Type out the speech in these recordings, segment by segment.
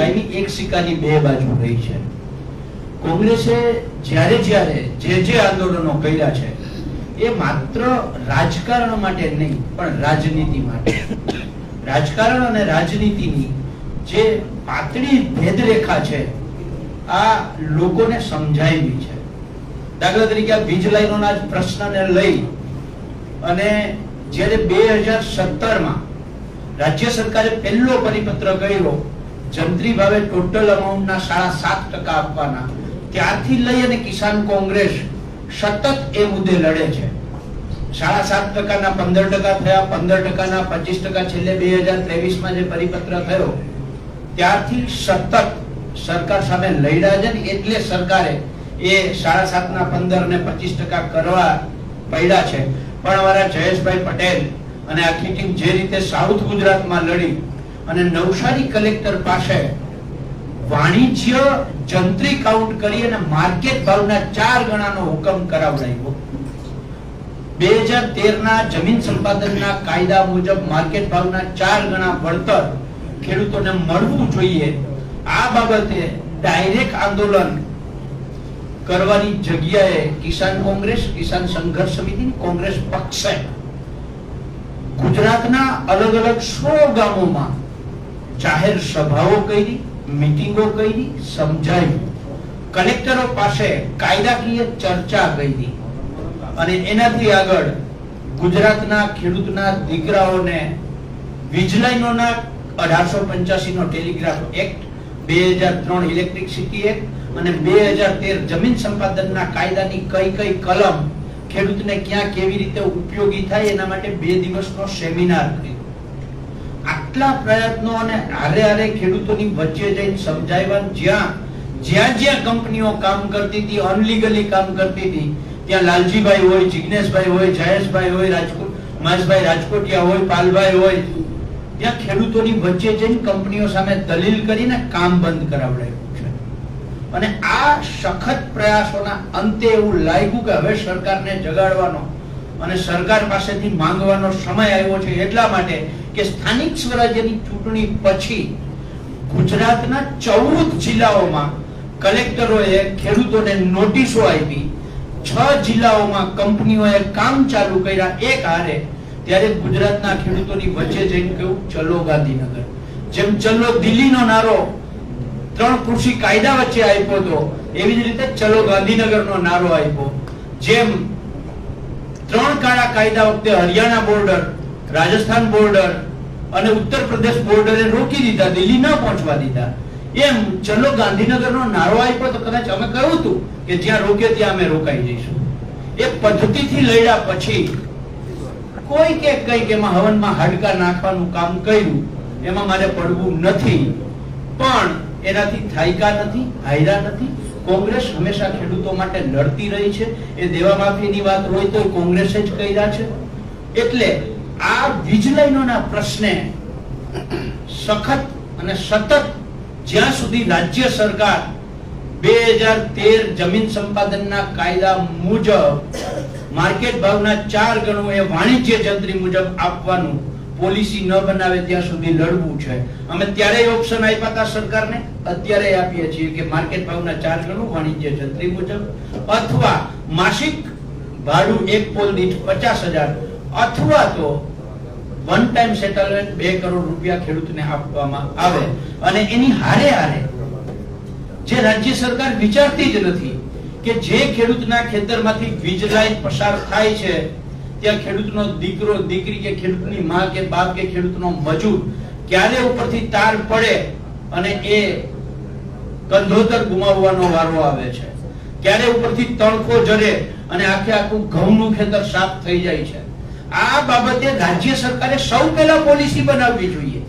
કાયમી એક સિક્કાની બે બાજુ રહી છે. કોંગ્રેસે જ્યારે જે આંદોલનો કર્યા છે એ માત્ર રાજકારણ માટે નહીં પણ રાજનીતિ માટે. રાજકારણ અને રાજનીતિની જે પાતળી ભેદરેખા છે આ લોકોને સમજાવી છે. દાખલા તરીકે આ વીજ લાઈનોના પ્રશ્નને લઈ અને જ્યારે 2017માં રાજ્ય સરકારે પહેલો પરિપત્ર કર્યો જંત્રી ભાવે ટોટલ અમાઉન્ટના 7.5% આપવાના, ત્યારથી લઈ અને કિસાન કોંગ્રેસ સતત એ મુદ્દે લડે છે. 7.5%ના 15% થયા, 15%ના 25%, છેલ્લે 2023માં જે પરિપત્ર થયો ત્યારથી સતત સરકાર સામે લડ્યા છે ને એટલે સરકારે એ 7.5ના 15 ને 25% કરવા પડ્યા છે. પણ અમારા જયેશભાઈ પટેલ અને આખી ટીમ જે રીતે સાઉથ ગુજરાતમાં લડી અને નવસારી કલેક્ટર પાસે વાણિજ્ય જંત્રી કાઉન્ટ કરી અને માર્કેટ ભાવના 4 ગણાનો હુકમ કરાવડાવ્યો. 2013ના જમીન સંપાદનના કાયદા મુજબ માર્કેટ ભાવના 4 ગણા વળતર ખેડૂતોને મળવું જોઈએ. આ બાબતે ડાયરેક્ટ આંદોલન કરવાની જગ્યાએ કિસાન કોંગ્રેસ, કિસાન સંઘર્ષ સમિતિ, કોંગ્રેસ પક્ષે ગુજરાતના અલગ અલગ 100 ગામોમાં જાહેર સભાઓ કરી, મીટિંગો કરી, સમજાવ્યું, કલેક્ટરો પાસે કાયદાકીય ચર્ચા કરી અને એનાથી આગળ ગુજરાતના ખેડૂતના દીકરાઓને વીજ લાઈનોના 1885 નો ટેલિગ્રાફ એક્ટ, 2003 ઇલેક્ટ્રિસિટી એક્ટ અને 2013 જમીન સંપાદનના કાયદાની કઈ કલમ ખેડૂતને ક્યાં કેવી રીતે ઉપયોગી થાય એના માટે 2 દિવસનો સેમિનાર કર્યો. આટલા પ્રયત્નો અને હારે ખેડૂતોની વચ્ચે જઈને સમજાવ્યા. જ્યાં કંપનીઓ કામ કરતી હતી, અનલીગલી કામ કરતી હતી, ત્યાં લાલજીભાઈ હોય, જિગ્નેશભાઈ હોય, જયેશભાઈ હોય, મહેશભાઈ રાજકોટિયા હોય, પાલભાઈ હોય, ત્યાં ખેડૂતોની વચ્ચે જઈને કંપનીઓ સામે દલીલ કરીને કામ બંધ કરાવડાવ્યું છે. અને આ સખત પ્રયાસોના અંતે એવું લાગ્યું કે હવે સરકારને જગાડવાનો અને સરકાર પાસેથી માંગવાનો સમય આવ્યો છે. એટલા માટે કે સ્થાનિક સ્વરાજ્યની ચૂંટણી પછી ગુજરાતના 14 જિલ્લાઓમાં કલેક્ટરોએ ખેડૂતોને નોટિસો આપી, 6 જિલ્લાઓમાં કંપનીઓએ કામ ચાલુ કર્યા એક હારે. ત્યારે ગુજરાતના ખેડૂતોની વચ્ચે જઈને કહ્યું ચલો ગાંધીનગર. જેમ ચલો દિલ્હીનો નારો 3 કૃષિ કાયદા વચ્ચે આપ્યો હતો એવી જ રીતે ચલો ગાંધીનગરનો નારો આપ્યો. જેમ 3 કાળા કાયદા વખતે હરિયાણા બોર્ડર, રાજસ્થાન બોર્ડર અને ઉત્તર પ્રદેશ બોર્ડરે રોકી દીધા, દિલ્હી ન પહોંચવા દીધા, એમ ચલો ગાંધીનગરનો નારો આપ્યો તો કદાચ અમે કહ્યું હતું કે જ્યાં રોકે ત્યાં અમે રોકાઈ જઈશું. એ પદ્ધતિથી લડ્યા પછી કોઈ કે કઈક એમાં હવનમાં હાડકા નાખવાનું કામ કર્યું, એમાં મારે પડવું નથી, પણ એનાથી થાયકા નથી, હાયરા નથી. કોંગ્રેસ હંમેશા ખેડૂતો માટે લડતી રહી છે. એ દેવા માફીની વાત હોય તો કોંગ્રેસે જ કર્યા છે. એટલે આ વીજ લાઈનોના પ્રશ્ને સખત અને સતત જ્યાં સુધી રાજ્ય સરકાર 2013 જમીન સંપાદનના કાયદા મુજબ માર્કેટ ભાવના 4 ગણું એ વાણિજ્ય જંત્રી મુજબ આપવાનું પોલિસી ન બનાવે ત્યાં સુધી લડવું છે. અમે ત્યારે ઓપ્શન આપ્યા હતા સરકારને, અત્યારે આપીએ છીએ કે માર્કેટ ભાવના 4 ગણું વાણિજ્ય જંત્રી મુજબ, અથવા માસિક ભાડું એક પોલ દીઠ 50,000 અથવા તો વન ટાઈમ સેટલમેન્ટ 2 કરોડ રૂપિયા ખેડૂતને આપવામાં આવે. અને એની હારે જે રાજ્ય સરકાર વિચારતી જ નથી કે જે ખેડૂતના ખેતરમાંથી વીજ લાઈન પસાર થાય છે ત્યાં ખેડૂતનો દીકરો, દીકરી કે ખેડૂતની માં કે બાપ કે ખેડૂતનો મજૂર ક્યારે ઉપરથી તાર પડે અને એ કંધોતર ગુમાવવાનો વારો આવે છે, ક્યારે ઉપરથી તણખો જરે અને આખું ઘઉંનું ખેતર સાફ થઈ જાય છે. આ બાબતે રાજ્ય સરકારે સૌ પહેલા પોલિસી બનાવવી જોઈએ.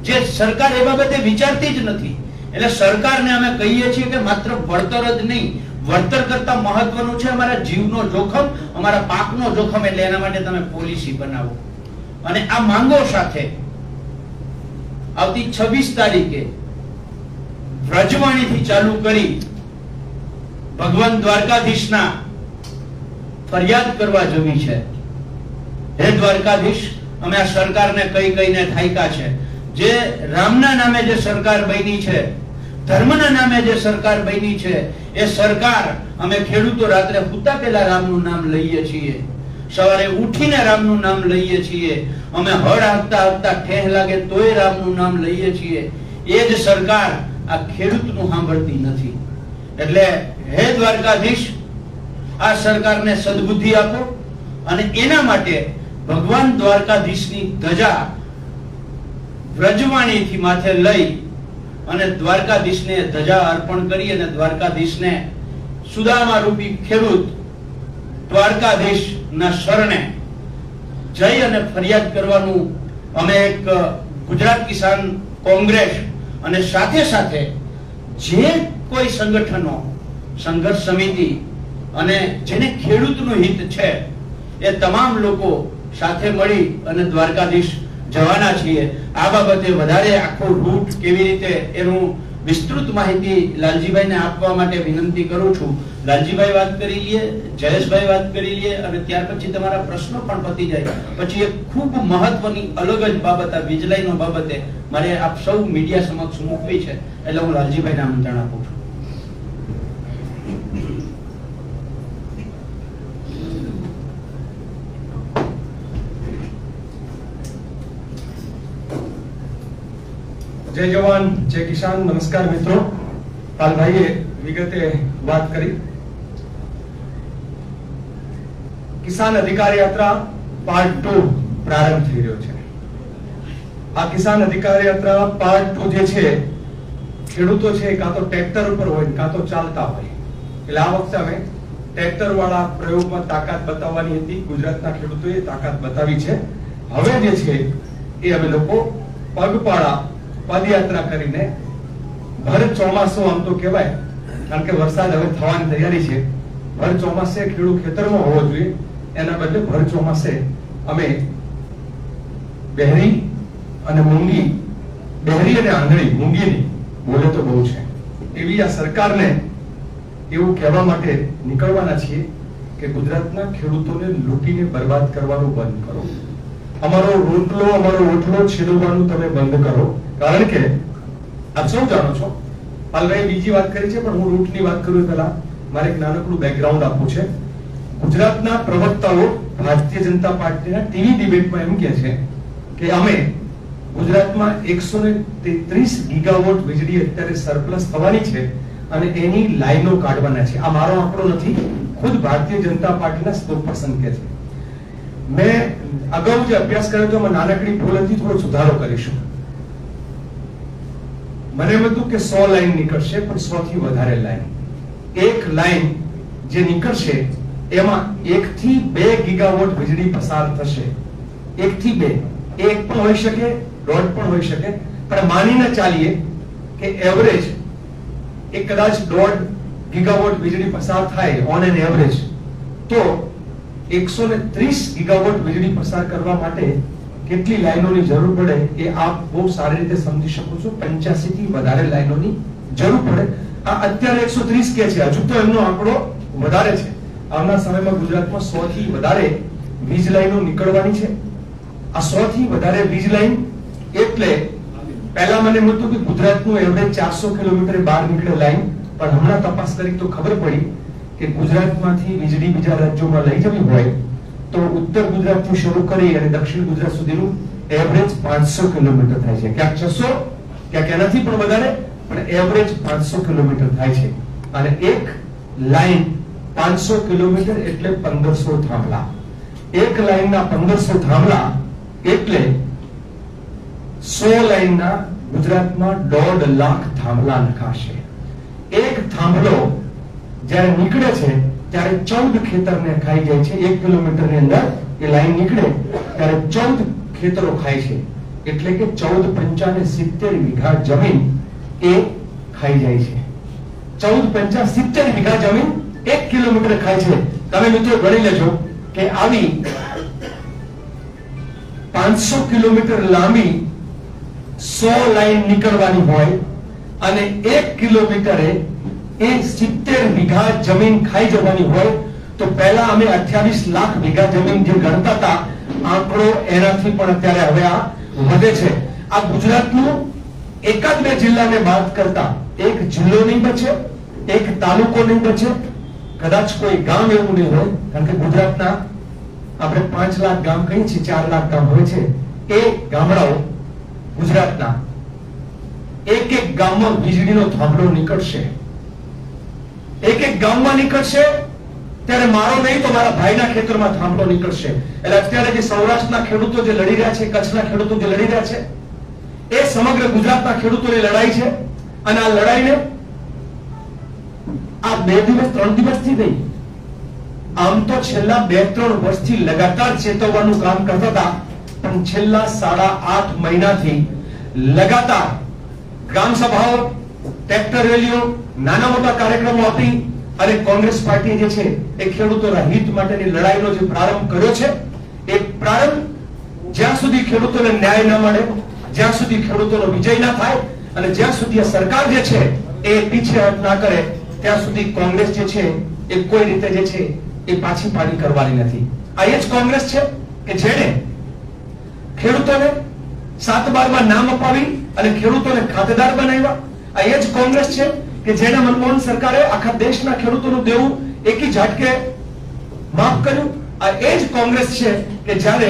જે સરકાર એ બાબતે વિચારતી જ નથી. એટલે સરકારને અમે કહીએ છીએ કે માત્ર વળતર જ નહીં, વળતર કરતા મહત્વનું છે અમારા જીવનો જોખમ, અમારા પાકનો જોખમ. એટલે એના માટે તમે પોલિસી બનાવો. અને આ માંગો સાથે આવતી 26 તારીખે વ્રજવાણીથી ચાલુ કરી ભગવાન દ્વારકાધીશના ફરિયાદ કરવા જવી છે. હે દ્વારકાધીશ, અમે આ સરકારને કહીને થાક્યા છે. જે રામના નામે જે સરકાર બની છે, ધર્મના નામે જે સરકાર બની છે, એ સરકાર અમે ખેડૂતો રાત્રે સૂતા પહેલા રામનું નામ લઈએ છીએ, સવારે ઉઠીને રામનું નામ લઈએ છીએ, અમે હળ હાંકતા હાંકતા ઠેહ લાગે તોય રામનું નામ લઈએ છીએ. એ જ સરકાર આ ખેડૂતનું સાંભળતી નથી. એટલે હે દ્વારકાધીશ, આ સરકારને સદબુદ્ધિ આપો અને એના માટે ભગવાન દ્વારકાધીશની ધજા વ્રજવાણીથી માથે લઈ અને દ્વારકાધીશને ધજા અર્પણ કરી અને દ્વારકાધીશને સુદામા રૂપી ખેડૂત દ્વારકાધીશના શરણે જઈ અને ફરિયાદ કરવાનું અમે એક ગુજરાત કિસાન કોંગ્રેસ અને સાથે સાથે જે કોઈ સંગઠનો, સંઘર્ષ સમિતિ અને જેને ખેડૂતનું હિત છે એ તમામ લોકો સાથે મળી અને દ્વારકાધીશ જવાના છીએ. આ બાબતે વધારે આખો રૂટ કેવી રીતે એનું વિસ્તૃત માહિતી લાલજીભાઈને આપવા માટે વિનંતી કરું છું. લાલજીભાઈ વાત કરી લઈએ, જયેશભાઈ વાત કરી લઈએ અને ત્યાર પછી તમારા પ્રશ્નો પણ પતી જાય. પછી એક ખૂબ મહત્વની અલગ જ બાબત આ વીજ લાઈનો બાબતે મારે આપ સૌ મીડિયા સમક્ષ મૂકવી છે, એટલે હું લાલજીભાઈને આમંત્રણ આપું છું. જય જવાન જય કિસાન. નમસ્કાર મિત્રો. પાલભાઈએ વિગતે વાત કરી. કિસાન અધિકાર યાત્રા પાર્ટ 2 પ્રારંભ થઈ રહ્યો છે. આ કિસાન અધિકાર યાત્રા પાર્ટ 2 જે છે, ખેડૂતો છે કાં તો ટ્રેક્ટર ઉપર હોય કાં તો ચાલતા હોય, એટલે આ વખતે અમે ટ્રેક્ટર વાળા પ્રયોગમાં તાકાત બતાવવાની હતી. ગુજરાતના ખેડૂતોએ તાકાત બતાવી છે. હવે જે છે એ અમે લોકો પગપાળા પદયાત્રા કરીને ભર ચોમાસું, આમ તો કહેવાય કારણ કે વરસાદ હવે થવાની તૈયારી છે, ભર ચોમાસે ખેડૂત ખેતરમાં હોવો જોઈએ, એના બદલે ભર ચોમાસે અમે બહેરી અને મૂંગી, બહેરી અને આંધળી, મૂંગીની બોલે તો બહુ છે એવી આ સરકારને એવું કહેવા માટે નીકળવાના છીએ કે ગુજરાતના ખેડૂતોને લૂંટીને બરબાદ કરવાનું બંધ કરો. અમારો રોટલો, અમારો ઓટલો છીનવવાનું તમે બંધ કરો. કારણ કે આપ સૌ જાણો છો, પાલભાઈ બીજી વાત કરી છે, પણ હું રૂટની વાત કરું પહેલા મારે એક નાનકડું બેકગ્રાઉન્ડ આપવું છે. ગુજરાતના પ્રવક્તાઓ ભારતીય જનતા પાર્ટીના ટીવી ડિબેટમાં એમ કહે છે કે અમે ગુજરાતમાં 133 ગીગાવોટ વીજળી અત્યારે સરપ્લસ થવાની છે અને એની લાઈનો કાઢવાના છે. આ મારો આંકડો નથી, ખુદ ભારતીય જનતા પાર્ટીના સ્પોકપર્સન કહે છે. મેં અગાઉ જે અભ્યાસ કર્યો તો એમાં નાનકડી ભૂલથી થોડો સુધારો કરીશું. મને એમ હતું કે 100 લાઈન નીકળશે, પણ 100 થી વધારે લાઈન. એક લાઈન જે નીકળશે એમાં 1 થી 2 ગીગાવોટ વીજળી પસાર થશે. 1 થી 2, એક પણ હોઈ શકે, દોઢ પણ હોઈ શકે, પણ માનીને ચાલીએ કે એવરેજ એક કદાચ 1.5 ગીગાવોટ વીજળી પસાર થાય ઓન એન એવરેજ, તો 130 ગીગાવોટ વીજળી પસાર કરવા માટે કેટલી લાઈનોની જરૂર પડે એ આપ બહુ સારી રીતે સમજી શકો છો. 85 થી વધારે લાઈનોની જરૂર પડે. આ અત્યારે 130 કે છે, હજુ તો એમનો આંકડો વધારે છે. આવનાર સમયમાં ગુજરાતમાં 100 થી વધારે વીજ લાઈનો નીકળવાની છે. આ 100 થી વધારે વીજ લાઈન એટલે પહેલા મને એમ હતું કે ગુજરાતનું એવરેજ 400 કિલોમીટર બહાર નીકળે લાઈન, પણ હમણાં તપાસ કરી તો ખબર પડી કે ગુજરાતમાંથી વીજળી બીજા રાજ્યોમાં લઈ જવી હોય તો ઉત્તર ગુજરાતથી શરૂ કરી અને દક્ષિણ ગુજરાત સુધીનું એવરેજ 500 કિલોમીટર થાય છે. ક્યાંક 600, ક્યાંક એનાથી પણ વધારે, પણ એવરેજ 500 કિલોમીટર થાય છે. અને એક લાઈન 500 કિલોમીટર એટલે 1500 થાંભલા. એક લાઈનના 1500 થાંભલા એટલે 100 લાઈનના ગુજરાતમાં 1.5 લાખ થાંભલા નખાશે. એક થાંભલો જ્યારે નીકળે છે ત્યારે 14 ખેતરને ખાઈ જાય છે. 1 કિલોમીટરની અંદર એ લાઈન નીકળે ત્યારે 14 ખેતરો ખાય છે. એટલે કે 14 પંચાને 70 વીઘા જમીન એ ખાઈ જાય છે. 14 પંચા 70 વીઘા જમીન 1 કિલોમીટર ખાય છે. તમે મિત્રો ગણી લેજો કે આવી 500 કિલોમીટર લાંબી 100 લાઈન નીકળવાની હોય અને 1 કિલોમીટરે એ 70 વીઘા જમીન ખાઈ જવાની હોય તો પહેલા અમે 28 લાખ વીઘા જમીન જે ગણતા હતા, આંકડો એનાથી પણ અત્યારે હવે આ વધે છે. આ ગુજરાતનું એકાદ બે જિલ્લાને બાદ કરતા એક જિલ્લો નહીં બચે, એક તાલુકો નહીં બચે, કદાચ કોઈ ગામ એવું નહીં હોય, કારણ કે ગુજરાતના આપણે 5 લાખ ગામ કહીએ છીએ, 4 લાખ ગામ હોય છે. એ ગામડાઓ ગુજરાતના એક એક ગામમાં વીજળીનો થાંભલો નીકળશે. એક એક ગામમાં નીકળશે ત્યારે મારો નહીં તો મારા ભાઈના ખેતરમાં થાંભલો નીકળશે. એટલે અત્યારે જે સૌરાષ્ટ્રના ખેડૂતો જે લડી રહ્યા છે, કચ્છના ખેડૂતો જે લડી રહ્યા છે, એ સમગ્ર ગુજરાતના ખેડૂતોની લડાઈ છે. અને આ લડાઈને આ 2 દિવસ 3 દિવસથી નહીં, આમ તો છેલ્લા 2-3 વર્ષથી લગાતાર ચેતવવાનું કામ કરતા હતા, પણ છેલ્લા 8.5 મહિનાથી લગાતાર ગ્રામ સભાઓ, ટ્રેક્ટર રેલીઓ, નાના મોટા કાર્યક્રમો આપી અને કોંગ્રેસ પાર્ટી જે છે એ ખેડૂતોના હિત માટેની લડાઈનો જે પ્રારંભ કર્યો છે, એ પ્રારંભ જ્યાં સુધી ખેડૂતોને ન્યાય ન મળે, જ્યાં સુધી ખેડૂતોનો વિજય ના થાય અને જ્યાં સુધી આ સરકાર જે છે એ પીછેહટ ના કરે, ત્યાં સુધી કોંગ્રેસ જે છે એ કોઈ રીતે જે છે એ પાછી પાડી કરવાની નથી. આ એ જ કોંગ્રેસ છે કે જેણે ખેડૂતોને 7/12 નામ અપાવી અને ખેડૂતોને ખાતેદાર બનાવ્યા. આ એ જ કોંગ્રેસ છે કે જેને મનમોહન સરકારે આખા દેશના ખેડૂતોનું દેવું એકી ઝાટકે માફ કર્યું. આ એ જ કોંગ્રેસ છે કે જ્યારે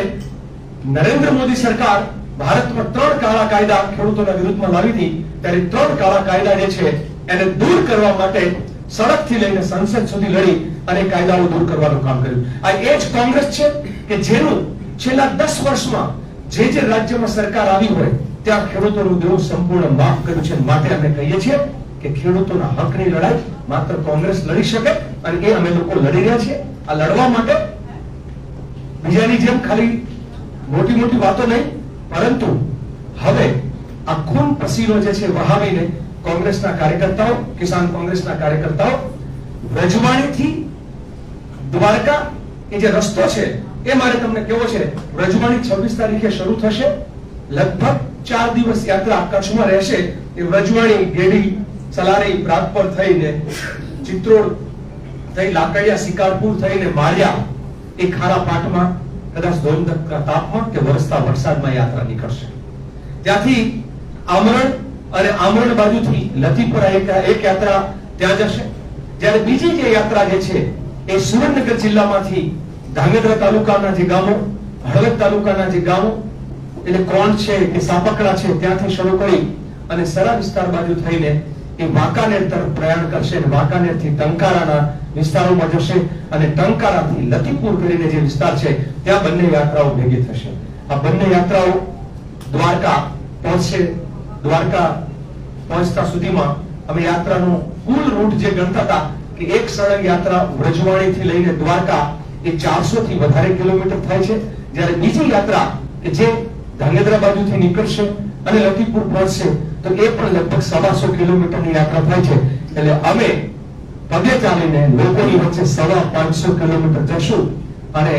નરેન્દ્ર મોદી સરકાર ભારતમાં 3 કાળા કાયદા ખેડૂતોના વિરુદ્ધમાં લાવી હતી, ત્યારે 3 કાળા કાયદા જે છે એને દૂર કરવા માટે સડકથી લઈને સંસદ સુધી લડી અને કાયદાઓ દૂર કરવાનું કામ કર્યું. આ એ જ કોંગ્રેસ છે કે જેનું છેલ્લા 10 વર્ષમાં જે રાજ્યમાં સરકાર આવી હોય ત્યાં ખેડૂતોનું દેવું સંપૂર્ણ માફ કર્યું છે. માટે અમે કહીએ છીએ કે ખેડૂતોના હકની લડાઈ માત્ર કોંગ્રેસ લડી શકે અને એ અમે લોકો લડી રહ્યા છીએ. આ લડવા માટે બીજાની જેમ ખાલી મોટી મોટી વાતો નહીં, પરંતુ હવે આ ખૂન પસીનો જે છે વહાવીને કોંગ્રેસના કાર્યકર્તાઓ, કિસાન કોંગ્રેસના કાર્યકર્તાઓ રજવાણીથી દ્વારકા એ જે રસ્તો છે એ મારે તમને કેવો છે. રજવાણી 26 તારીખે શરૂ થશે, લગભગ 4 દિવસ યાત્રા કચ્છમાં રહેશે. એ રજવાણી, ગેડી, સલારી, પ્રાગપર થઈને ચિત્રોડ થઈ, લાકડિયા, શિકારપુર થઈને માળિયા, એ ખારા પાટમાં કદાચ ધોધમાર તાપમાં કે વરસતા વરસાદમાં યાત્રા નીકળશે. ત્યાંથી આમરણ અને આમરણ બાજુથી લતીપુરા એક યાત્રા ત્યાં જશે. જ્યારે બીજી જે યાત્રા જે છે એ સુરેન્દ્રનગર જિલ્લામાંથી ધાંગધ્રા તાલુકાના જે ગામો, હળવદ તાલુકાના જે ગામો એટલે કોણ છે કે સાપકડા છે ત્યાંથી શરૂ કરી અને સરા વિસ્તાર બાજુ થઈને એ વાંકાનેર તરફ પ્રયાણ કરશે અને વાંકાનેરથી ટંકારાના વિસ્તારોમાં જશે અને ટંકારાથી લતીપુર કરીને જે વિસ્તાર છે ત્યાં બંને યાત્રાઓ ભેગી થશે. આ બંને યાત્રાઓ દ્વારકા પહોંચશે. દ્વારકા પહોંચતા સુધીમાં અમે યાત્રાનો કુલ રૂટ જે ગણતા હતા કે એક સળંગ યાત્રા વ્રજવાણીથી લઈને દ્વારકા એ 400 થી વધારે કિલોમીટર થાય છે. જ્યારે બીજી યાત્રા કે જે ધાંગધ્રા બાજુથી નીકળશે અને લતીપુર પહોંચશે તો એ પણ લગભગ 125 કિલોમીટરની યાત્રા થાય છે. એટલે અમે પગે ચાલીને લોકોની વચ્ચે 550 કિલોમીટર જશું અને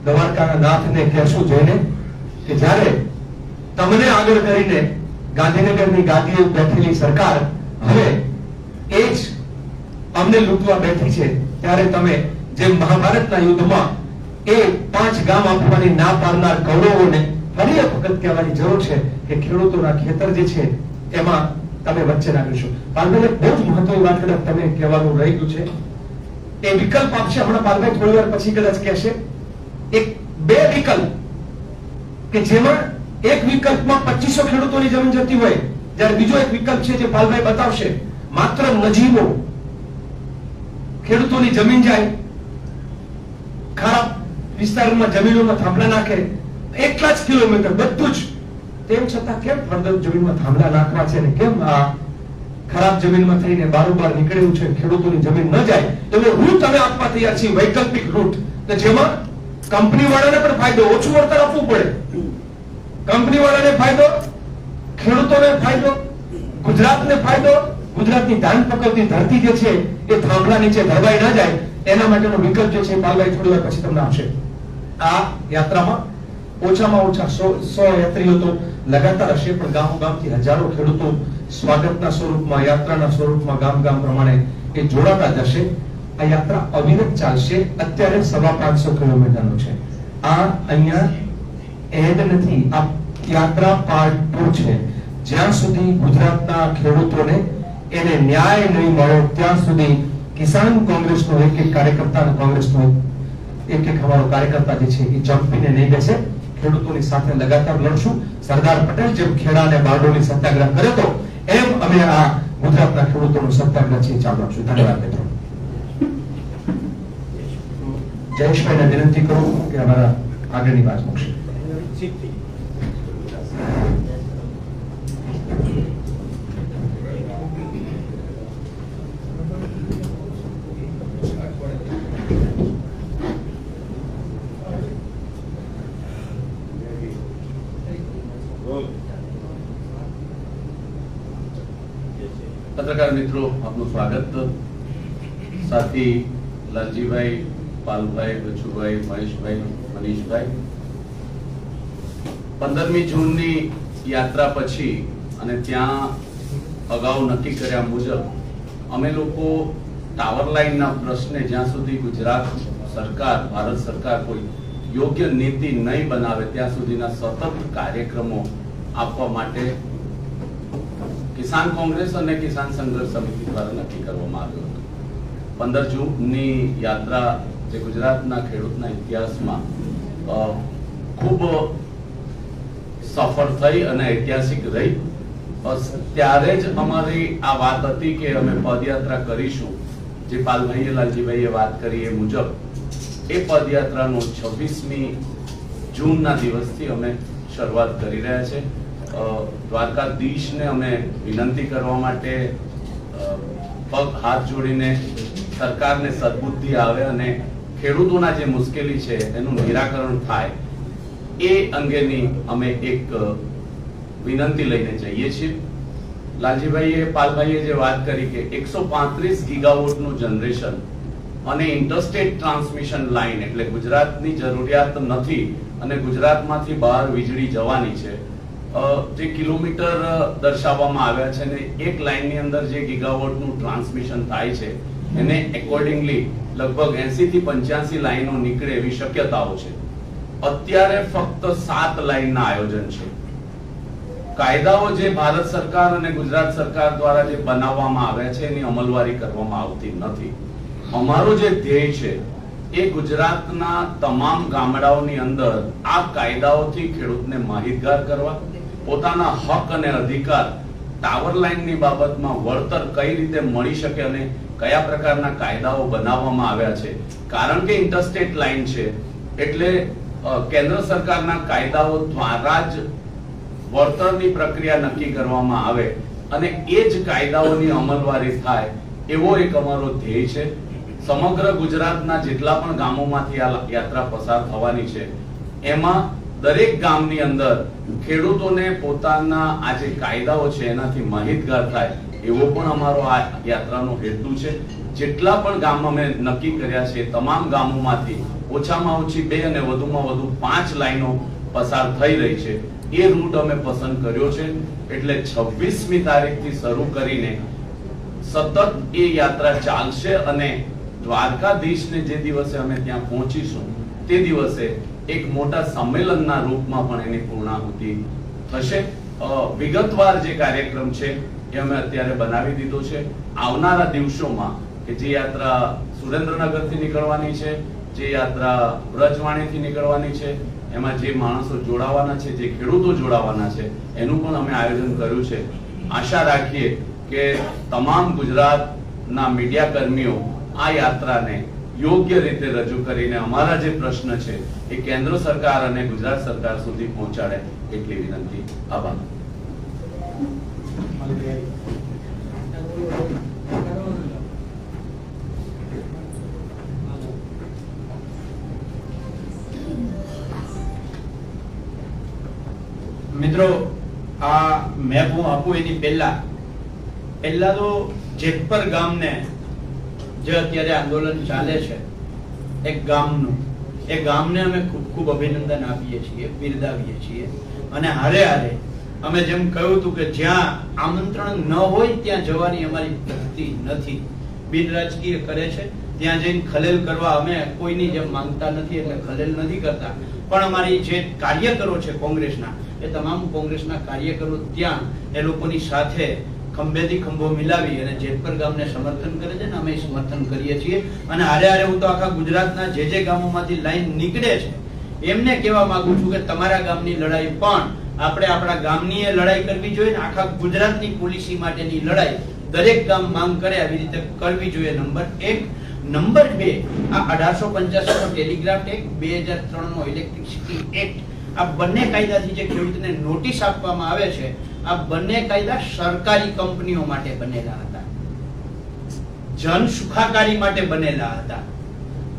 દ્વારકાના નાથને કહેશું જઈને કે જ્યારે તમને આગળ કરીને ગાંધીનગરની ગાદીએ બેઠેલી સરકાર હવે એ જ અમને લૂંટવા બેઠી છે, ત્યારે તમે જે મહાભારતના યુદ્ધમાં એ 5 ગામ આપવાની ના પાડનાર કૌરવોને ફરી એક વખત કહેવાની જરૂર છે કે ખેડૂતોના ખેતર જે છે એમાં તમે વચ્ચે નાખીશું. પાલભાઈ બહુ જ મહત્વની વાત કદાચ તમે કહેવાનું રહી ગયું છે. એ વિકલ્પ આપશે હમણાં પાલભાઈ થોડી વાર પછી કદાચ કહેશે. એક 2 વિકલ્પ કે જેમાં એક વિકલ્પમાં 2500 ખેડૂતોની જમીન જતી હોય, જ્યારે બીજો એક વિકલ્પ છે જે પાલભાઈ બતાવશે માત્ર નજીવો ખેડૂતોની જમીન જાય, ખરાબ વિસ્તારમાં જમીનોમાં થાંભલા નાખે, એટલા જ કિલોમીટર બધું જ, તેમ છતાં કેમ ફળદ્રુપ જમીનમાં થાંભલા નાખવા છે ને કેમ આ ખરાબ જમીનમાં થઈને બારોબાર નીકળ્યું છે ખેડૂતોની જમીન ન જાય. તો રૂટ અમે આપવા તૈયાર છીએ, વૈકલ્પિક રૂટ કે જેમાં કંપની વાળાને પણ ફાયદો, ઓછું વળતર આપવું પડે, કંપની વાળાને ફાયદો, ખેડૂતોને ફાયદો, ગુજરાતને ફાયદો, ગુજરાતની ધાન પકવતી ધરતી જે છે એ થાંભલા નીચે ધરવાઈ ના જાય એના માટેનો વિકલ્પ જે છે પાલભાઈ થોડી વાર પછી તમને આપશે. આ યાત્રામાં ઓછામાં ઓછા 100 યાત્રીઓ તો લગાતાર હશે, પણ ગામ ગામથી હજારો ખેડૂતો સ્વાગતના સ્વરૂપમાં, યાત્રાના સ્વરૂપમાં ગામ ગામ પ્રમાણે એ જોડાતા જશે. આ યાત્રા અવિરત ચાલશે. અત્યારે 550 કિલોમીટરનો છે. આ અહીંયા એન્ડ નથી. આ યાત્રા પાર્ટ 2 છે. જ્યાં સુધી ગુજરાતના ખેડૂતોને એને ન્યાય નહીં મળે ત્યાં સુધી કિસાન કોંગ્રેસનો એક કાર્યકર્તા અને કોંગ્રેસનો એક અમારો કાર્યકર્તા જે છે એ જંપીને નહીં બેસે. ખેડૂતોની સાથે લગાતાર લડશું. સરદાર પટેલ જેમ ખેડા અને બારડોલી સત્યાગ્રહ કર્યો હતો એમ અમે આ ગુજરાતના ખેડૂતોનો સત્યાગ્રહ છે ચાલુ રાખશું. ધન્યવાદ મિત્રો. જયેશભાઈને વિનંતી કરું કે અમારા આગળની વાત મૂકશે. પત્રકાર મિત્રો, આપનું સ્વાગત. સાથી લાલજીભાઈ, પાલભાઈ, બચુભાઈ, મહેશભાઈ, મનીષભાઈ, 15મી જૂનની યાત્રા પછી અને ત્યાં અગાઉ નક્કી કર્યા મુજબ અમે લોકો ટાવર લાઈનના પ્રશ્ને જ્યાં સુધી ગુજરાત સરકાર, ભારત સરકાર કોઈ યોગ્ય નીતિ નહીં બનાવે ત્યાં સુધીના સતત કાર્યક્રમો આપવા માટે કિસાન કોંગ્રેસ અને કિસાન સંઘર્ષ સમિતિ દ્વારા નક્કી કરવામાં આવ્યું હતું. 15 જૂનની યાત્રા જે ગુજરાતના ખેડૂતના ઇતિહાસમાં ખૂબ સફળ થઈ અને ઐતિહાસિક રહી. ત્યારે જ અમારી આ વાત હતી કે અમે પદયાત્રા કરીશું. જે પાલભાઈએ, લાલજીભાઈએ વાત કરી એ મુજબ એ પદયાત્રાનો 26મી જૂનના દિવસથી અમે શરૂઆત કરી રહ્યા છે. દ્વારકાધીશને અમે વિનંતી કરવા માટે પગ હાથ જોડીને સરકારને સદબુદ્ધિ આવે અને ખેડૂતોના જે મુશ્કેલી છે એનું નિરાકરણ થાય એ અંગેની અમે એક વિનંતી લઈને જઈએ છીએ. લાલજીભાઈએ, પાલભાઈએ જે વાત કરી કે 135 ગીગાવોટનું જનરેશન અને ઇન્ટરસ્ટેટ ટ્રાન્સમિશન લાઇન એટલે ગુજરાતની જરૂરિયાત નથી અને ગુજરાતમાંથી બહાર વીજળી જવાની છે. જે કિલોમીટર દર્શાવવામાં આવ્યા છે ને એક લાઇનની અંદર જે ગીગાવોટનું ટ્રાન્સમિશન થાય છે એને એકોર્ડિંગલી લગભગ 80 થી 85 લાઈનો નીકળે એવી શક્યતાઓ છે. અત્યારે ફક્ત 7 લાઇનના આયોજન છે. કાયદાઓ જે ભારત સરકાર અને ગુજરાત સરકાર દ્વારા જે બનાવવામાં આવ્યા છે એની અમલવારી કરવામાં આવતી નથી. અમારો જે ધ્યેય છે એ ગુજરાતના તમામ ગામડાઓની અંદર આ કાયદાઓથી ખેડૂતને માહિતગાર કરવા, પોતાના હક અને અધિકાર, ટાવર લાઇનની બાબતમાં વળતર કઈ રીતે મળી શકે અને કયા પ્રકારના કાયદાઓ બનાવવામાં આવ્યા છે. કારણ કે ઇન્ટરસ્ટેટ લાઇન છે એટલે કેન્દ્ર સરકારના કાયદાઓ દ્વારા જ વળતરની પ્રક્રિયા નક્કી કરવામાં આવે અને એ જ કાયદાઓની અમલવારી થાય એવો એક અમારો ધ્યેય છે. સમગ્ર ગુજરાતના જેટલા પણ ગામોમાંથી આ યાત્રા પસાર થવાની છે એમાં દરેક ગામની અંદર ખેડૂતોને પોતાના આ જે કાયદાઓ છે એનાથી માહિતગાર થાય એવો પણ અમારો આ યાત્રાનો હેતુ છે. જેટલા પણ ગામ અમે નક્કી કર્યા છે તમામ ગામોમાંથી ઓછામાં ઓછી 2 અને વધુમાં વધુ 5 લાઈનો પસાર થઈ રહી છે. એ રૂટ અમે પસંદ કર્યો છે. એટલે 26મી તારીખથી શરૂ કરીને સતત એ યાત્રા ચાલશે અને દ્વારકાધીશને જે દિવસે અમે ત્યાં પહોંચીશું તે દિવસે એક મોટા સંમેલનના રૂપમાં પણ એની પૂર્ણાહુતિ થશે. વિગતવાર જે કાર્યક્રમ છે એ અમે અત્યારે બનાવી દીધો છે. આવનારા દિવસોમાં કે જે યાત્રા સુરેન્દ્રનગરથી નીકળવાની છે, જે યાત્રા વ્રજવાણીથી નીકળવાની છે, એમાં જે માણસો જોડાવાના છે, જે ખેડૂતો જોડાવાના છે એનું પણ અમે આયોજન કર્યું છે. આશા રાખીએ કે તમામ ગુજરાતના મીડિયા કર્મીઓ આ યાત્રાને યોગ્ય રીતે રજૂ કરીને અમારા જે પ્રશ્ન છે એ કેન્દ્ર સરકાર અને ગુજરાત સરકાર સુધી પહોંચાડે એટલી વિનંતી. આભાર. મિત્રો, આ મેપ હું આપું એની પહેલા તો જેતપર ગામને જે અત્યારે આંદોલન ચાલે છે એક ગામનું, એ ગામને અમે ખૂબ ખૂબ અભિનંદન આપીએ છીએ, બિરદાવીએ છીએ. અને હારે હારે અમે જેમ કહ્યું હતું કે જ્યાં આમંત્રણ ન હોય ત્યાં જવાની અમારી ભક્તિ નથી. બિન રાજકીય કરે છે ત્યાં જઈને ખલેલ કરવા અમે કોઈની જેમ માંગતા નથી, એટલે ખલેલ નથી કરતા. પણ અમારી જે કાર્યકરો છે કોંગ્રેસના, એ તમામ કોંગ્રેસના કાર્યકરો ત્યાં એ લોકોની સાથે ખંભેથી ખંભો મિલાવી અને જેતપર ગામને સમર્થન કરે છે ને અમે સમર્થન કરીએ છીએ. અને હારે હારે હું તો આખા ગુજરાતના જે ગામોમાંથી લાઈન નીકળે છે એમને કહેવા માંગુ છું કે તમારા ગામની લડાઈ પણ આપણે આપણા ગામની લડાઈ કરવી જોઈએ ને આખા ગુજરાતની પોલિસી માટેની લડાઈ દરેક ગામ માંગ કરે આવી રીતે કરવી જોઈએ. નંબર 1. નંબર 2, આ 1885 નો ટેલિગ્રાફ એક્ટ, 2003 નો ઇલેક્ટ્રિસિટી એક્ટ, આ બંને કાયદાથી જે ખેડૂતને નોટિસ આપવામાં આવે છે, આ બંને કાયદા સરકારી કંપનીઓ માટે બનેલા હતા, જન સુખાકારી માટે બનેલા હતા,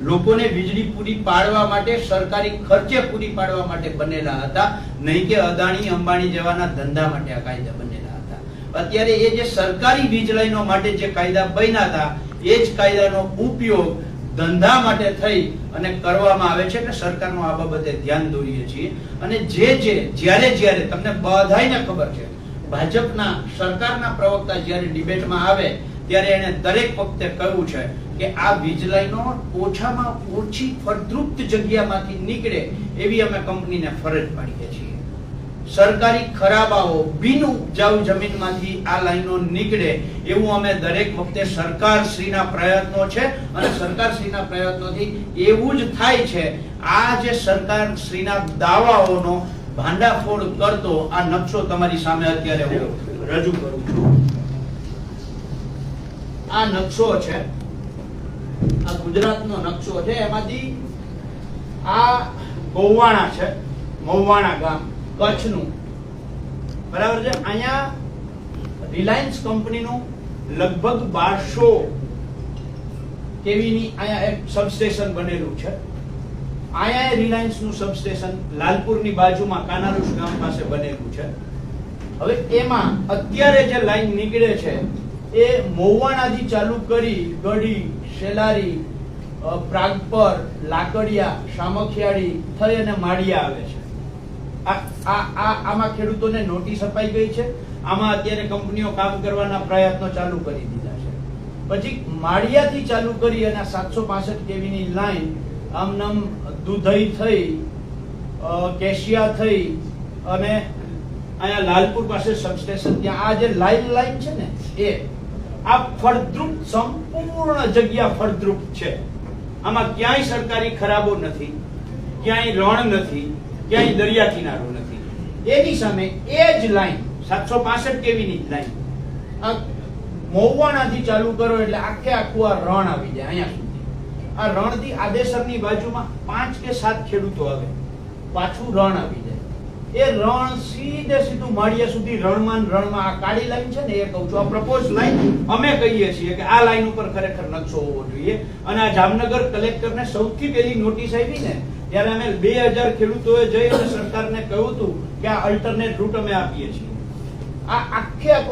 લોકોને વીજળી પૂરી પાડવા માટે, સરકારી ખર્ચે પૂરી પાડવા માટે બનેલા હતા, નહીં કે અદાણી અંબાણી જેવાના ધંધા માટે આ કાયદા બનેલા હતા. અત્યારે એ જે સરકારી વીજ લાઈનો માટે જે કાયદા બન્યા હતા એ જ કાયદાનો ઉપયોગ ધંધા માટે થઈ અને કરવામાં આવે છે. એટલે સરકારનો આ બાબતે ધ્યાન દોરીએ છીએ. અને જ્યારે તમને બધાયને ખબર છે, ભાજપના સરકારના પ્રવક્તા જ્યારે ડિબેટમાં આવે ત્યારે એને દરેક વખતે કહ્યું છે કે આ વીજ લાઈનો ઓછામાં ઓછી ફળદ્રુપ જગ્યામાંથી નીકળે એવી અમે કંપનીને ફરજ પાડીએ છીએ. સરકારી ખરાબાઓ બિન ઉપજાઉ જમીનમાંથી આ લાઈનો નીકળે એવું અમે દરેક વખતે સરકારશ્રીના પ્રયત્નો છે અને સરકારશ્રીના પ્રયત્નોથી એવું જ થાય છે. આ જે સરકારશ્રીના દાવાઓનો ભાંડાફોડ કરતો આ નકશો તમારી સામે અત્યારે હું રજૂ કરું છું. આ નકશો છે, આ ગુજરાતનો નકશો છે. એમાંથી આ ગોવાણા છે, મહુવાણા ગામ કચ્છનું, બરાબર છે. અહીંયા રિલાયન્સ કંપનીનું લગભગ 1200 કેવીની અહીંયા એક સબસ્ટેશન બનેલું છે. અહીંયા રિલાયન્સનું સબસ્ટેશન લાલપુરની બાજુમાં કાનાલુસ ગામ પાસે બનેલું છે. હવે એમાં અત્યારે જે લાઈન નીકળે છે એ મહુવાણાથી ચાલુ કરી ગઢી, શેલારી, પ્રાગપર, લાકડિયા, સામખિયાળી થઈ અને માળિયા આવે છે. આમાં ખેડૂતોને નોટિસ અપાઈ ગઈ છે. આમાં અત્યારે કંપનીઓ કામ કરવાના પ્રયત્નો ચાલુ કરી દીધા છે. પછી માળિયાથી ચાલુ કરી અને 765 કેવીની લાઈન આમનામ દુધઈ થઈ, કેશિયા થઈ અને અહીંયા લાલપુર પાસે સબસ્ટેશન, ત્યાં આ જે લાઈન છે ને એ આ ફળદ્રુપ, સંપૂર્ણ જગ્યા ફળદ્રુપ છે. આમાં ક્યાંય સરકારી ખરાબો નથી, ક્યાંય રણ નથી, ક્યાંય દરિયા કિનારો નથી. એની સામે એ જ લાઈન 765 કેવીની લાઈન આ મહુવાણાથી ચાલુ કરો એટલે આખે આખું આ રણ આવી જાય અહીંયા સુધી. આ રણથી આદેસરની બાજુમાં 5 કે 7 ખેડૂતો આવે, પાછું રણ આવી જાય. એ રણ સીધું માળિયા સુધી રણમાં આ કાળી લાઈન છે ને એ કહું છું. આ પ્રપોઝ લાઈન અમે કહીએ છીએ કે આ લાઈન ઉપર ખરેખર નકશો હોવો જોઈએ. અને આ જામનગર કલેક્ટરને સૌથી પહેલી નોટિસ આવી ને ત્યારે અમે 2000 ખેડૂતોએ જઈ અને સરકારને કહ્યું હતું કે આ અલ્ટરનેટ રૂટ અમે આપીએ છીએ. આ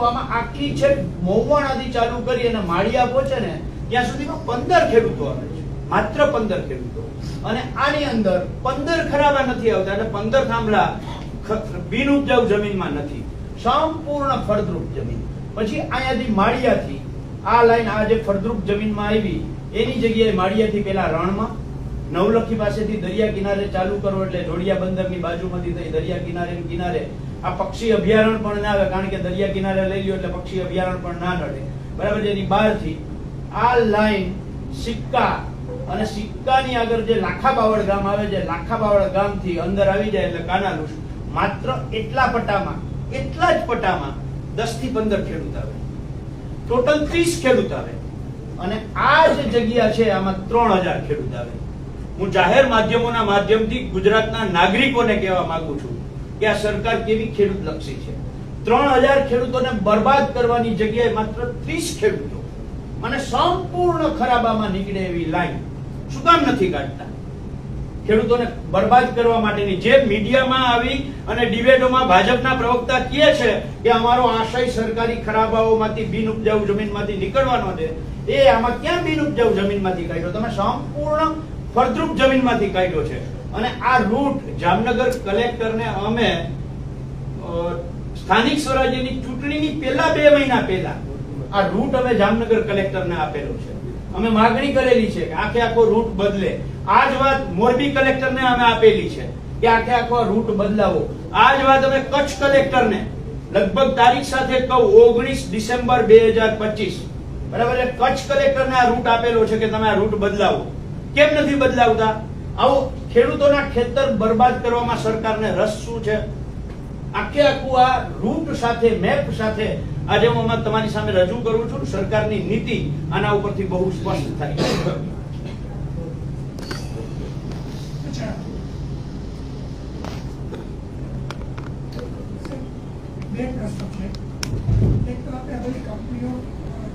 આમાં આખી છે મહુવાણાથી ચાલુ કરી અને માળિયા પહોંચે ને ત્યાં સુધીમાં 15 ખેડૂતો આવે છે, માત્ર 15 ખેડૂતો. અને આની અંદર 15 ખરાબા નથી આવતા, એટલે 15 થાંભલા બિન ઉપજાઉ જમીનમાં નથી, સંપૂર્ણ ફળદ્રુપ જમીન. પછી અહીંયાથી માળિયાથી આ લાઈન આ જે ફળદ્રુપ જમીનમાં આવી એની જગ્યાએ માળિયાથી પેલા રણમાં, નવલખી પાસેથી દરિયા કિનારે ચાલુ કરો એટલે જોડિયા બંદરની બાજુમાંથી થઈ દરિયા કિનારે આ પક્ષી અભયારણ્ય પણ ના આવે, કારણ કે દરિયા કિનારે લઈ લ્યો એટલે પક્ષી અભયારણ્ય પણ ના નડે, બરાબર. એની બહારથી આ લાઈન સિક્કા, અને સિક્કાની આગળ જે લાખાબાવળ ગામ આવે છે, લાખાબાવળ ગામથી અંદર આવી જાય એટલે કાનાલુસ. માત્ર એટલા જ પટામાં 10 થી 15 ખેડૂત આવે, ટોટલ 30 ખેડૂત આવે. અને આ જે જગ્યા છે આમાં 3000 ખેડૂત આવે. હું જાહેર માધ્યમોના માધ્યમથી ગુજરાતના નાગરિકોને કહેવા માંગુ છું કે આ સરકાર કેવી ખેડૂત લક્ષી છે. 3000 ખેડૂતોને બરબાદ કરવાની જગ્યાએ માત્ર 30 ખેડૂતો અને સંપૂર્ણ ખરાબામાં નીકળે એવી લાઈન શું કામ નથી કાઢતા? ખેડૂતોને બરબાદ કરવા માટેની જે મીડિયામાં આવી અને ડિબેટોમાં ભાજપના પ્રવક્તા કહે છે કે અમારો આશય સરકારી ખરાબાઓમાંથી બિન ઉપજાઉ જમીનમાંથી નીકળવાનો છે, એ આમાં ક્યાં બિન ઉપજાઉ જમીનમાંથી કાઢ્યો? તમે સંપૂર્ણ ફળદ્રુપ જમીનમાંથી કાઢ્યો છે. અને આ રૂટ જામનગર કલેક્ટરને અમે સ્થાનિક સ્વરાજ્યની ચૂંટણીની પહેલા 2 મહિના પહેલા આ રૂટ અમે જામનગર કલેક્ટરને આપેલો છે. અમે માગણી કરેલી છે કે આખો રૂટ બદલે. આ જ વાત મોરબી કલેક્ટરને અમે આપેલી છે કે આખે આખો રૂટ બદલાવો. આ જ વાત અમે કચ્છ કલેક્ટરને લગભગ તારીખ સાથે કહું 19 ડિસેમ્બર 2025 બરાબર છે, કચ્છ કલેક્ટરને આ રૂટ આપેલો છે કે તમે આ રૂટ બદલાવો. કેમ નથી બદલાવતા? આવો ખેડૂતોના ખેતર બરબાદ કરવામાં સરકારને રસ શું છે? આખે આખું આ રૂટ સાથે મેપ સાથે આજે હું તમારી સામે રજૂ કરું છું. સરકારની નીતિ આના ઉપરથી બહુ સ્પષ્ટ થાય છે. બે પ્રશ્નો છે. એક તો આપણે આ બધી કંપનીઓ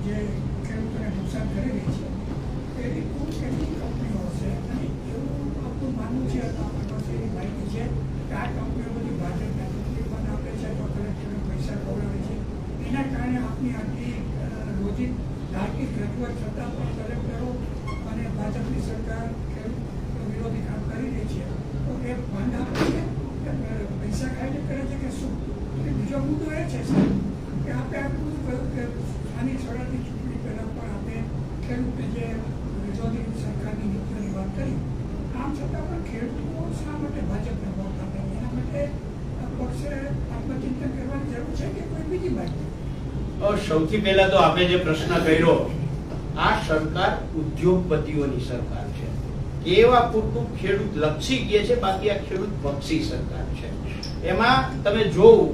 જે ખેડૂતોને નુકસાન કરી રહી છે એ કુલ કેટલી કંપનીઓ હશે અને એવું આપણું માનવું છે, આપણી પાસે એવી માહિતી છે કે આ કંપનીઓ બધી ભાજપના ચૂંટણી પણ આપે છે તો કલેક્ટરને પૈસા ખવડાવે છે. એના કારણે આપણી આટલી રોજિંદ તાર્કિક રજૂઆત છતાં પણ કલેક્ટરો અને ભાજપની સરકાર ખેડૂત વિરોધી કામ કરી રહી છે. તો એ ફંડ આપે છે પૈસા ખાઈને કરે છે કે શું? બીજો મુદ્દો એ છે કે આપણે આટલું કહ્યું કે સ્થાનિક સ્વરાજની ચૂંટણી પહેલા પણ આપણે ખેડૂતને જે વિરોધી સરકારની નીતિઓની વાત કરી, આમ છતાં પણ ખેડૂતો શા માટે ભાજપને વોટ આપે? એના માટે પક્ષે આત્મચિંતન કરવાની જરૂર છે કે કોઈ બીજી માહિતી? સૌથી પહેલા તો આપણે જે પ્રશ્ન કર્યો, આ સરકાર ઉદ્યોગપતિઓની સરકાર છે. એવા પૂરતું ખેડૂત લક્ષી કહે છે, બાકી આ ખેડૂત પક્ષી સરકાર છે. એમાં તમે જોવું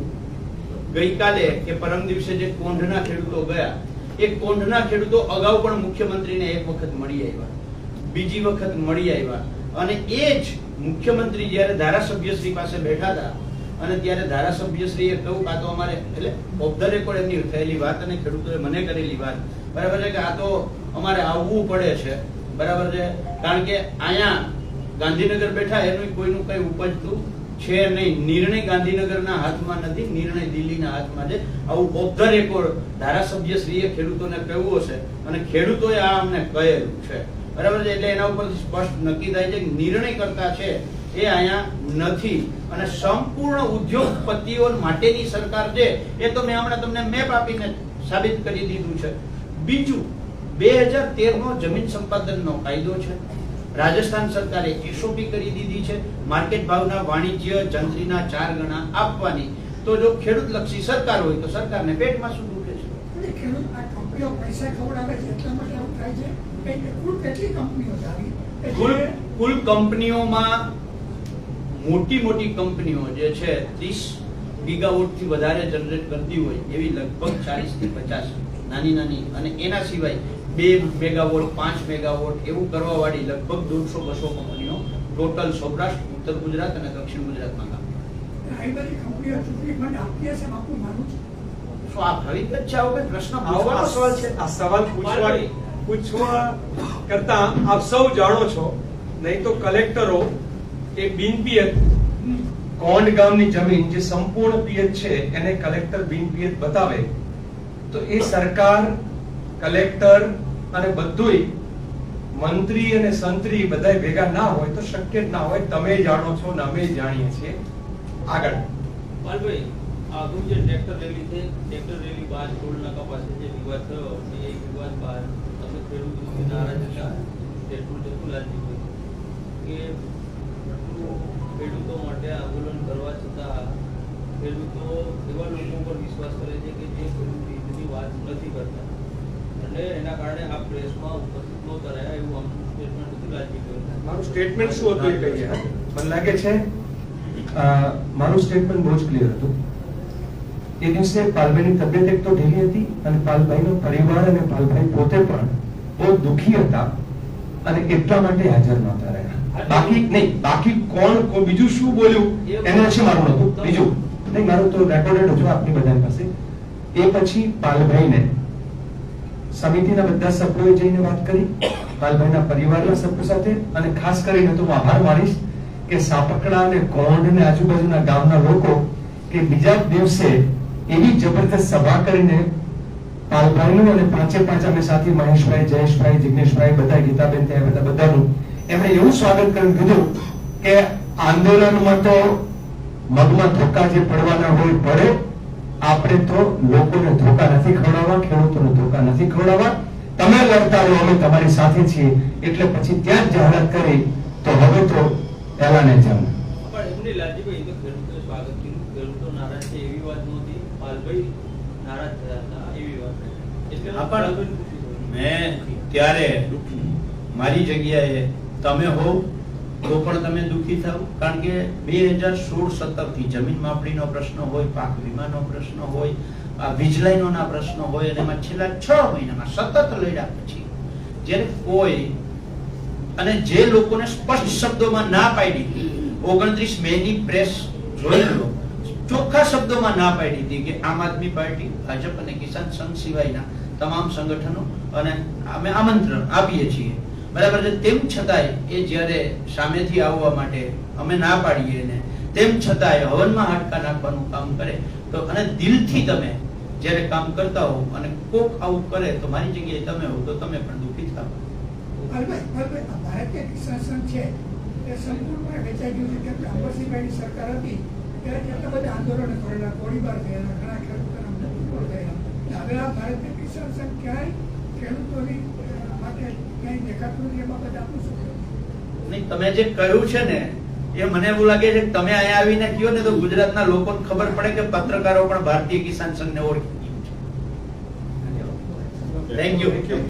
ગઈકાલે કે પરમ દિવસે જે કોંઢના ખેડૂતો ગયા, એ કોંઢના ખેડૂતો અગાઉ પણ મુખ્યમંત્રીને એક વખત મળી આવ્યા, બીજી વખત મળી આવ્યા, અને એ જ મુખ્યમંત્રી જ્યારે ધારાસભ્યશ્રી પાસે બેઠા હતા અને ત્યારે ધારાસભ્યશ્રીએ કહ્યું કાં તો અમારે એટલે ઓફ ધ રેકોર્ડ એમની થયેલી વાત અને ખેડૂતોએ મને કરેલી વાત બરાબર છે કે આ તો અમારે આવવું પડે છે બરાબર છે, કારણ કે અહીંયા ગાંધીનગર બેઠા એનું કોઈનું કઈ ઉપજતું છે નહીં. નિર્ણય ગાંધીનગરના હાથમાં નથી, નિર્ણય દિલ્હીના હાથમાં છે. આવું ઓફ ધ રેકોર્ડ ધારાસભ્યશ્રીએ ખેડૂતોને કહ્યું હશે અને ખેડૂતોએ આ અમને કહેલું છે બરાબર છે. એટલે એના ઉપર સ્પષ્ટ નક્કી થાય છે કે નિર્ણય કરતા છે એ અહીંયા નથી અને સંપૂર્ણ ઉદ્યોગપતિઓ માટેની સરકાર છે. એ તો મેં હમણાં તમને મેપ આપીને સાબિત કરી દીધું છે. બીજું 2013 નો જમીન સંપાદનનો કાયદો છે. રાજસ્થાન સરકારે એસઓપી કરી દીધી છે, માર્કેટ ભાવના વાણિજ્ય જંત્રીના 4 ગણા આપવાની. તો જો ખેડૂત લક્ષી સરકાર હોય તો સરકારને પેટમાં શું દુખે છે? ખેડૂત આ કંપનીઓ પૈસા ખવડાવે છે એટલા માટે આવું થાય છે કે કુલ કેટલી કંપનીઓ આવી? કુલ કંપનીઓમાં મોટી કંપનીઓ જે છે 30 ગીગાવોટ થી વધારે જનરેટ કરતી હોય એવી લગભગ 40 થી 50 નાની અને એના સિવાય 2 મેગાવોટ 5 મેગાવોટ એવું કરવા વાળી લગભગ 150-200 કંપનીઓ ટોટલ સૌરાષ્ટ્ર, ઉત્તર ગુજરાત અને દક્ષિણ ગુજરાતમાં કામ કરે. આવી બધી કંપનીઓ ચૂંટણી ફંડ આપતી હશે આપું માનું છું. સ્વાભાવિક જ છે. આવો પ્રશ્ન પૂછવાનો સવાલ છે. આ સવાલ પૂછવા કરતા આપ સૌ જાણો છો, નહીં તો કલેક્ટરો એ બિનપિયત કોંડ ગામની જમીન જે સંપૂર્ણ પિયત છે એને કલેક્ટર બિનપિયત બતાવે તો એ સરકાર, કલેક્ટર અને બધુંય મંત્રી અને સંત્રી બધાય ભેગા ના હોય તો શક્ય જ ના હોય. તમે જાણો છો ને અમે જાણીએ છીએ. આગળ પાલભાઈ, આગળ જે ટ્રેક્ટર રેલી છે, ટ્રેક્ટર રેલી બાદ ટોલ નાકા પાસે જે વિવાદ થયો એ વિવાદ બાદ તમે ખેડૂતો નારાજ હતા એટલું જતુલાલજી કે ખેડૂતો માટે આંદોલન કરવા છતાં ખેડૂતો એવા લોકો પર વિશ્વાસ કરે છે કે જે ખેડૂત હિતની વાત નથી કરતા અને એના કારણે આ પ્રેસમાં ઉપસ્થિત નહોતા રહ્યા એવું આમનું સ્ટેટમેન્ટ હતું લાલજી કહ્યું. મારું સ્ટેટમેન્ટ શું હતું એ કહીએ. મને લાગે છે મારું સ્ટેટમેન્ટ બહુ જ ક્લિયર હતું. એ દિવસે પાલભાઈની તબિયત એક તો ઢીલી હતી અને પાલભાઈનો પરિવાર અને પાલભાઈ પોતે પણ બહુ દુખી હતા અને એટલા માટે હાજર નહોતા રહ્યા. બાકી કોણ બીજું શું બોલ્યું એને છે મારું નતું. બીજું નહીં, મારું તો રેકોર્ડેડ હતું આપની બધા પાસે. એ પછી પાલભાઈને સમિતિના બધા સભ્યોએ જઈને વાત કરી, પાલભાઈના પરિવારના સભ્યો સાથે, અને ખાસ કરીને તો હું આભાર માનીશ કે સાપકડા અને કોંઢ અને આજુબાજુના ગામના લોકો કે બીજા દિવસે એવી જબરદસ્ત સભા કરીને પાલભાઈનું અને 5 અમે સાથી મહેશભાઈ, જયેશભાઈ, જિગ્નેશભાઈ, બધા ગીતાબેન ત્યાં બધાનું એમણે એવું સ્વાગત કરીને કીધું કે આંદોલનમાં તો મગમાં ધોકા જે પડવાના હોય પડે, આપણે તો લોકોને ધોકા નથી ખવડાવવા, ખેડૂતોને ધોકા નથી ખવડાવવા, તમે લડતા રહો, અમે તમારી સાથે છીએ. એટલે પછી ત્યાં જ જાહેરાત કરી તો હવે તો એલાને જમ. પણ એમને ભાઈ નારાજ થયા હતા એવી વાત એટલે હા, પણ મેં ત્યારે મારી જગ્યાએ તમે હોવ તો પણ તમે દુઃખી થાવ, કારણ કે 2016-17 થી જમીન માપણીનો પ્રશ્ન હોય, પાક વીમાનો પ્રશ્ન હોય, આ વીજ લાઈનોના પ્રશ્નો હોય, અને એમાં છેલ્લા 6 મહિનામાં સતત લડ્યા પછી જ્યારે કોઈ અને જે લોકોને સ્પષ્ટ શબ્દોમાં ના પાડી હતી, 29 મે ની પ્રેસ જોઈ લો, ચોખ્ખા શબ્દોમાં ના પાડી હતી કે આમ આદમી પાર્ટી, ભાજપ અને કિસાન સંઘ સિવાયના તમામ સંગઠનો અને અમે આમંત્રણ આપીએ છીએ, બરાબર છે, તેમ છતાંય એ જ્યારે સામેથી આવવા માટે અમે ના પાડીએ ને તેમ છતાંય હવનમાં હાડકા નાખવાનું કામ કરે તો, અને દિલથી તમે જ્યારે કામ કરતા હો અને કોક આવું કરે તો મારી જગ્યાએ તમે હો તો તમે પણ દુઃખી થાવ. ભારતીય કિસાન સંઘ છે એ સંપૂર્ણપણે વેચાઈ ગયું છે, કેમ કે અમરસિંહભાઈની સરકાર હતી ત્યારે કેટલા બધા આંદોલનો કરેલા, ગોળીબાર થયેલા, ઘણા ખેડૂતોના મૃત્યુ થયેલા. હવે આ ભારતીય કિસાન સંઘ ક્યાંય ખેડૂતોની માટે ક્યાંય દેખાતું નથી, એમાં બધા આપણું શું કહેવું? નહીં, તમે જે કહ્યું છે ને એ મને એવું લાગે છે કે તમે અહીંયા આવીને કહો ને તો ગુજરાતના લોકોને ખબર પડે કે પત્રકારો પણ ભારતીય કિસાન સંઘને ઓળખી. Thank you.